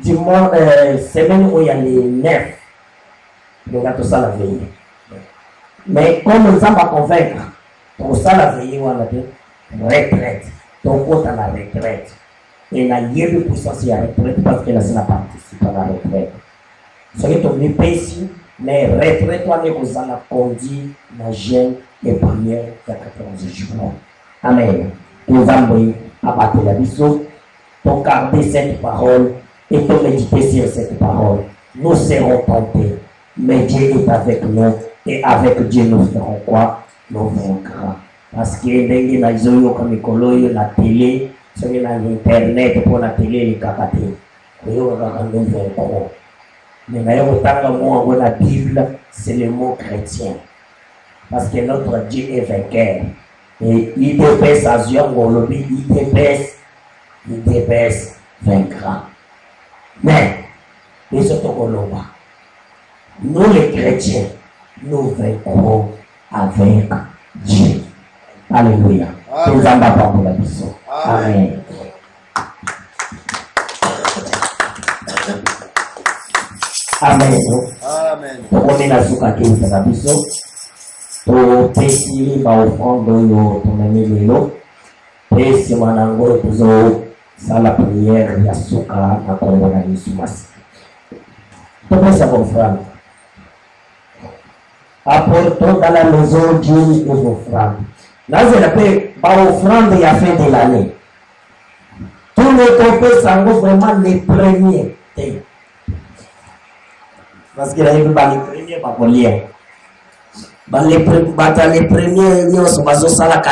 du mois, semaine où il y a les 9. Nous avons tout ça la veillée. Mais comme nous avons convaincre, pour ça la veillée, on a dit retraite. Donc, on a la retraite. et la yébi puissance ya retraite parce que là c'est la participe à la retraite. Soyez tombé ici, mais retraite toi ne vous en a conduit la jeûne et prière de 14 jours. Amen. Nous allons abattre la biseau pour garder cette parole et pour méditer sur cette parole. Nous serons tentés, mais Dieu est avec nous et avec Dieu nous ferons quoi? Nous vaincrons. Parce que les gens comme la télé, sur l'internet pour la télé, les capatés, nous vaincrons. Mais la Bible, c'est le mot chrétien. Parce que notre Dieu est vainqueur. Et il dépasse à Dieu, il dépasse vaincra. Mais, les autres nous les chrétiens, nous vaincrons avec Dieu. Alléluia. Nous en battons pour la mission. Amen. Amen. Amen. On est là sous la mission. Pour pesi ba offrande yo tonani lelo pesi manango tuzo sala prière ya suka na kombo na Yesu Masi. Topesa offrande. Apportons dans la maison Dieu des offrandes. Là c'est la paix ba offrande ya fin de l'année. Tout le temps sango vraiment les premiers. Parce que là il va les premiers pas pour lire. Les premiers, ils sont